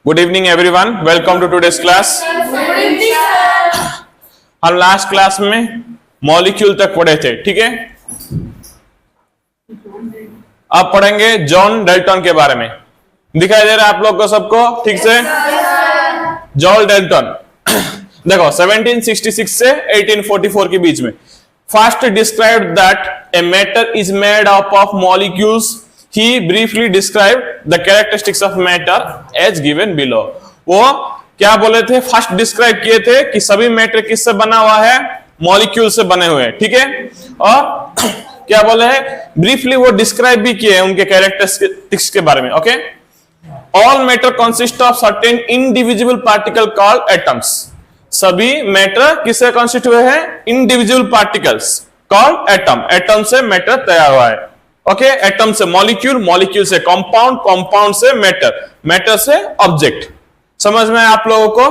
Good evening everyone, welcome to today's class. हम last class में molecule तक पढ़े थे, ठीक है। अब पढ़ेंगे जॉन डाल्टन के बारे में। दिखाई दे रहा है आप लोग को सबको ठीक से? जॉन डाल्टन देखो 1766 से 1844 के बीच में first described that a matter is made up of molecules. He briefly described the characteristics of matter as given below। वो क्या बोले थे? फर्स्ट डिस्क्राइब किए थे कि सभी मैटर किससे बना हुआ है? मॉलिक्यूल से बने हुए हैं, ठीक है। और क्या बोले हैं? ब्रीफली वो डिस्क्राइब भी किए हैं उनके कैरेक्टरिस्टिक्स के बारे में, okay. All matter consist of certain individual particle called atoms. सभी मैटर किससे कंसिस्ट हुए हैं? Individual particles called atom. Atom से मैटर तैयार हुआ है, ओके। एटम से मॉलिक्यूल, मॉलिक्यूल से कंपाउंड, कंपाउंड से मैटर, मैटर से ऑब्जेक्ट। समझ में आप लोगों को?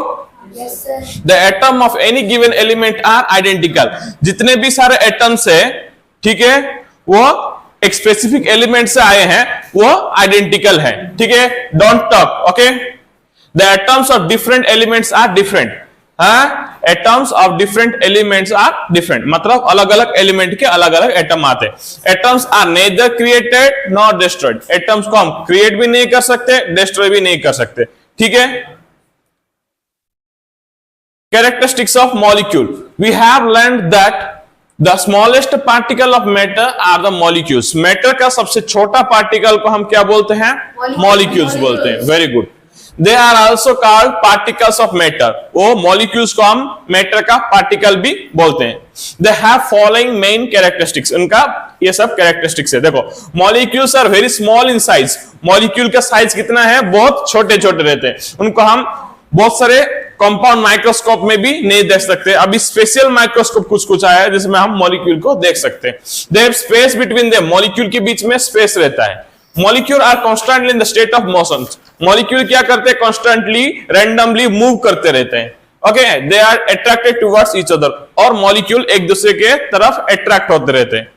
The atom of any given element are identical. जितने भी सारे एटम्स है, ठीक है, वो एक स्पेसिफिक एलिमेंट से आए हैं, वो आइडेंटिकल है, ठीक है। Don't talk, okay. The atoms of different elements are different. Atoms of different elements are different, मतलब अलग अलग एलिमेंट के अलग अलग एटम आते हैं। Atoms are neither created not destroyed. Atoms को हम क्रिएट भी नहीं कर सकते, डिस्ट्रॉय भी नहीं कर सकते, ठीक है। Characteristics of molecule. We have learned that the smallest particle of matter are the molecules. Matter का सबसे छोटा पार्टिकल को हम क्या बोलते हैं? मॉलिक्यूल्स बोलते हैं। Very good. They are also called particles of matter। वो molecules को हम matter का particle भी बोलते हैं। They have following main characteristics। उनका ये सब characteristics है। देखो, molecules are very small in size। molecule का size कितना है? बहुत छोटे छोटे रहते हैं। उनको हम बहुत सारे कंपाउंड माइक्रोस्कोप में भी नहीं देख सकते। अभी स्पेशल माइक्रोस्कोप कुछ कुछ आया है जिसमें हम मॉलिक्यूल को देख सकते हैं। They have space between them। Molecule के बीच में स्पेस रहता है। Molecule are constantly in the state of motion. Molecule क्या करते हैं? कॉन्स्टेंटली रैंडमली मूव करते रहते हैं, okay. They are attracted towards each other. और मॉलिक्यूल एक दूसरे के तरफ अट्रैक्ट होते रहते हैं।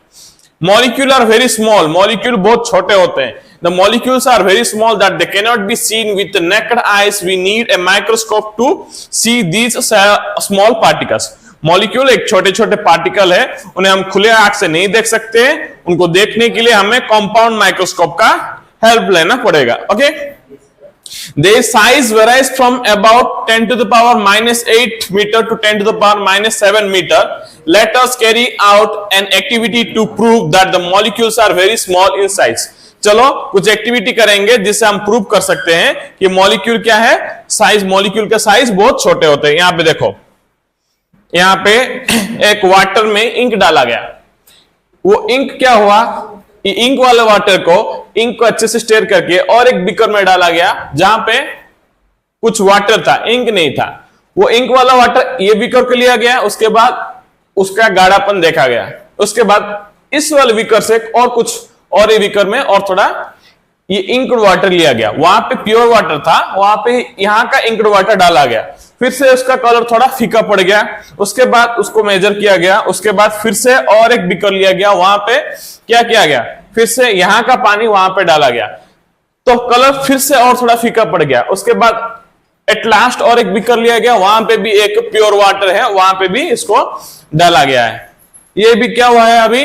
Molecule are very small. Molecule बहुत छोटे होते हैं। The molecules are very small that they can not be seen with the naked eyes. We need a microscope to see these small particles. Molecule एक छोटे छोटे पार्टिकल है, उन्हें हम खुले आंख से नहीं देख सकते। उनको देखने के लिए हमें कंपाउंड माइक्रोस्कोप का हेल्प लेना पड़ेगा, okay. Their size varies from about 10 to the power -8 meter to 10 to the power -7 meter. Let us carry out an activity to prove that the molecules are very small in size। चलो कुछ activity करेंगे जिससे हम prove कर सकते हैं कि molecule क्या है? साइज, मॉलिक्यूल का साइज बहुत छोटे होते हैं। यहां पे देखो, यहां पे एक वाटर में इंक डाला गया। वो इंक क्या हुआ? इंक वाले वाटर को, इंक को अच्छे से स्टेयर करके और एक बीकर में डाला गया जहां पे कुछ वाटर था, इंक नहीं था। वो इंक वाला वाटर ये बीकर को लिया गया, उसके बाद उसका गाढ़ापन देखा गया। उसके बाद इस वाले बीकर से और कुछ और ये बीकर में और थोड़ा ये इंक्ड वाटर लिया गया। वहां पे प्योर वाटर था, वहां पे यहां का इंक्ड वाटर डाला गया। फिर से उसका कलर थोड़ा फीका पड़ गया। उसके बाद उसको मेजर किया गया। उसके बाद फिर से और एक बीकर लिया गया, वहां पे क्या किया गया? फिर से यहां का पानी वहां पे डाला गया, तो कलर फिर से और थोड़ा फीका पड़ गया। उसके बाद एट लास्ट और एक बीकर लिया गया, वहां पे भी एक प्योर वाटर है, वहां पे भी इसको डाला गया है। ये भी क्या हुआ है? अभी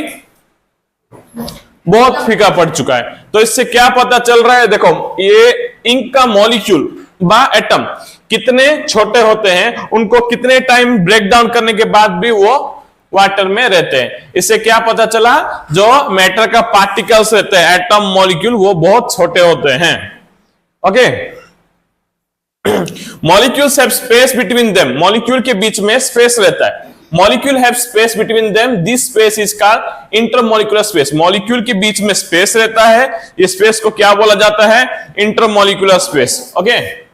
बहुत फीका पड़ चुका है। तो इससे क्या पता चल रहा है? देखो, ये इंक का मॉलिक्यूल बा एटम कितने छोटे होते हैं, उनको कितने टाइम ब्रेक डाउन करने के बाद भी वो वाटर में रहते हैं। इससे क्या पता चला? जो मैटर का पार्टिकल्स रहते हैं, एटम, मॉलिक्यूल, वो बहुत छोटे होते हैं, okay. Molecules have space between them. Molecule के बीच में स्पेस रहता है। Molecule have space between them. This space is called intermolecular space. Molecule के बीच में स्पेस रहता है, ये स्पेस को क्या बोला जाता है? Intermolecular space, okay.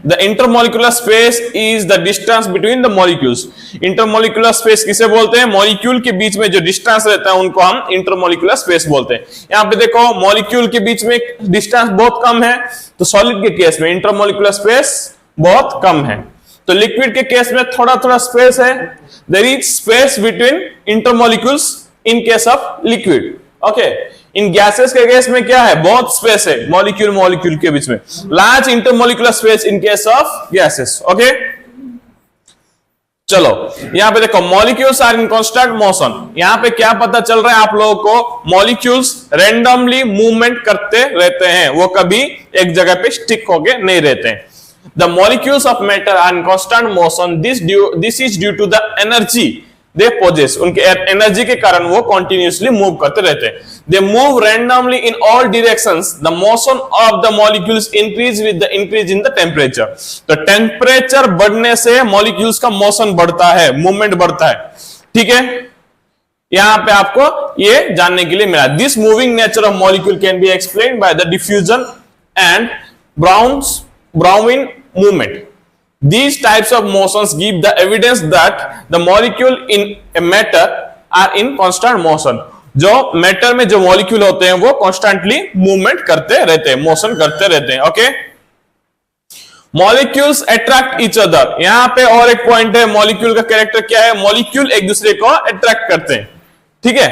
The intermolecular space is the distance between the molecules। Intermolecular space किसे बोलते हैं? मॉलिक्यूल के बीच में जो डिस्टेंस रहता है उनको हम इंटरमोलिकुलर स्पेस बोलते हैं। यहाँ पे देखो, मॉलिक्यूल के बीच में डिस्टेंस बहुत कम है, तो सॉलिड के केस में इंटरमोलिकुलर स्पेस बहुत कम है। तो लिक्विड के केस में थोड़ा थोड़ा स्पेस है। There is space between intermolecules in case of liquid, okay. In gases के केस में क्या है, बहुत स्पेस है मॉलिक्यूल मॉलिक्यूल के बीच में, large intermolecular space in case of gases. Okay, चलो यहां पे देखो molecules are in constant motion. यहां पे क्या पता चल रहा है आप लोगों को, मॉलिक्यूल्स रैंडमली मूवमेंट करते रहते हैं, वो कभी एक जगह पे स्टिक होके नहीं रहते हैं। The molecules of matter are in constant motion, this is due to the energy they possess. उनके एनर्जी के कारण वो कंटिन्यूअसली मूव करते रहते हैं। They move randomly in all directions. The motion of the molecules increase with the increase in the temperature. तो temperature बढ़ने से मॉलिक्यूल्स का मोशन बढ़ता है, मूवमेंट बढ़ता है। ठीक है, यहां पे आपको ये जानने के लिए मिला। This moving nature of molecule can be explained by the diffusion and Brownian movement. These types of motions give the evidence that the molecule in a matter are in constant motion. जो matter में जो molecule होते हैं वो constantly movement करते रहते हैं, motion करते रहते हैं। Okay, molecules attract each other. यहां पे और एक पॉइंट है, मॉलिक्यूल का कैरेक्टर क्या है, मॉलिक्यूल एक दूसरे को अट्रैक्ट करते हैं। ठीक है,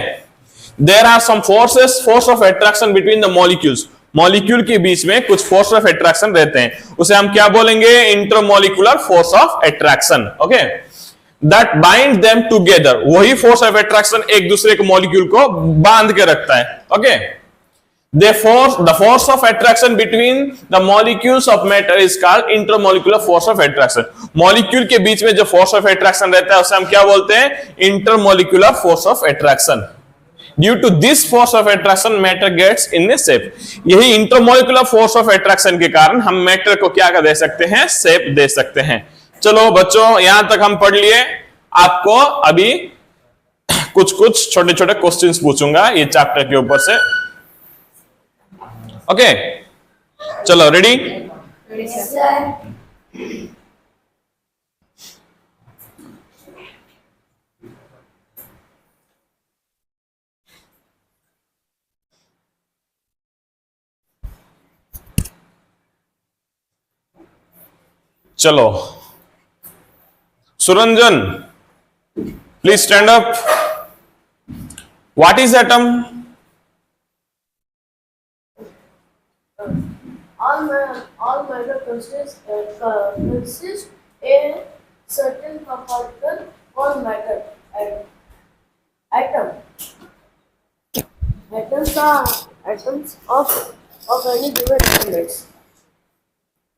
there are some force of attraction between the molecules. Molecule के बीच में कुछ फोर्स ऑफ अट्रैक्शन रहते हैं, उसे हम क्या बोलेंगे, intermolecular force of attraction. Okay, that bind them together. वही फोर्स ऑफ अट्रैक्शन एक दूसरे के मॉलिक्यूल को बांध के रखता है। Okay, the force of attraction between the molecules of matter is called intermolecular force of attraction. Molecule के बीच में जो फोर्स ऑफ अट्रैक्शन रहता है उसे हम क्या बोलते हैं, intermolecular force of attraction. Due to this force of attraction, matter gets in a shape. यही इंटरमॉलिक्यूलर फोर्स ऑफ अट्रैक्शन के कारण हम मैटर को क्या कर दे सकते हैं, शेप दे सकते हैं। चलो बच्चों, यहां तक हम पढ़ लिए। आपको अभी कुछ कुछ छोटे छोटे क्वेश्चंस पूछूंगा ये चैप्टर के ऊपर से। ओके, चलो रेडी? चलो, Suranjan please stand up. What is atom? All matter consists a certain particle called matter. Atom. Atoms are atoms of any given elements.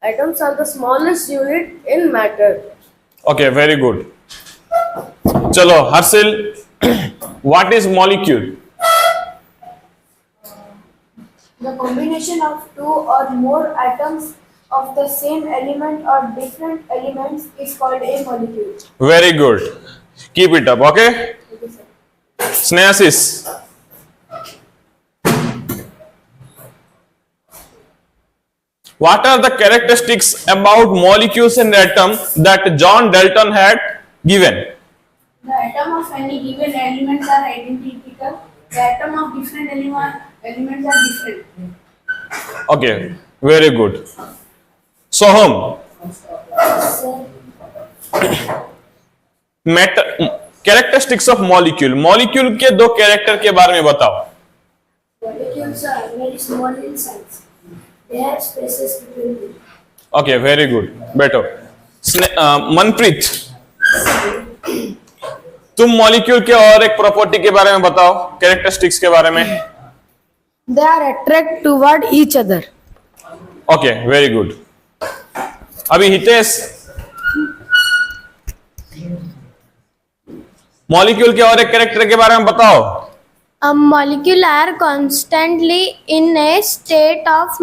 Atoms are the smallest unit in matter. Okay, very good. चलो Harsil, what is molecule? The combination of two or more atoms of the same element or different elements is called a molecule. Very good. Keep it up. Okay. Okay, sir. Snehasis. What are the characteristics about molecules and atoms that John Dalton had given? The atom of any given elements are identical. The atom of different elements are different. Okay, very good. Soham, characteristics of molecule. Molecule के दो character के बारे में बताओ. Molecules are very small in size. They have spaces between them. Okay, very good. Better. Manpreet, तुम molecule के और एक प्रॉपर्टी के बारे में बताओ, कैरेक्टरिस्टिक्स के बारे में। They are attract toward each other. Okay, very good. अभी हितेश, मॉलिक्यूल के और एक कैरेक्टर के बारे में बताओ। A molecule are constantly in a state of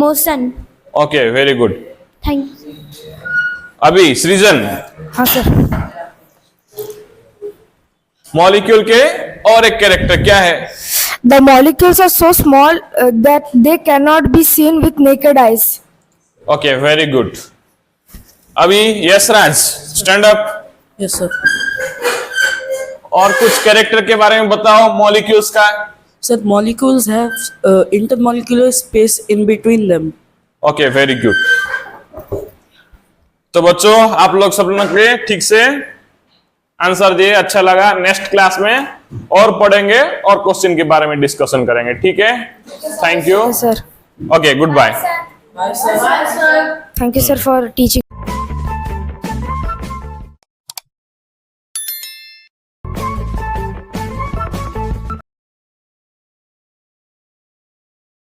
motion. Okay, very good. Thank you. अभी सृजन, हाँ सर। मॉलिक्यूल के और एक कैरेक्टर क्या है? The molecules are so small that they cannot be seen with naked eyes. Okay, very good. अभी Yashraj, stand up. Yes sir. और कुछ कैरेक्टर के बारे में बताओ मॉलिक्यूल्स का। Sir, molecules have intermolecular space in between them. Okay, very good. तो बच्चों, आप लोग सब लोग ने ठीक से आंसर दिए, अच्छा लगा। नेक्स्ट क्लास में और पढ़ेंगे और क्वेश्चन के बारे में डिस्कशन करेंगे, ठीक है? Thank you Sir. Okay, good bye. Thank you, sir, for teaching.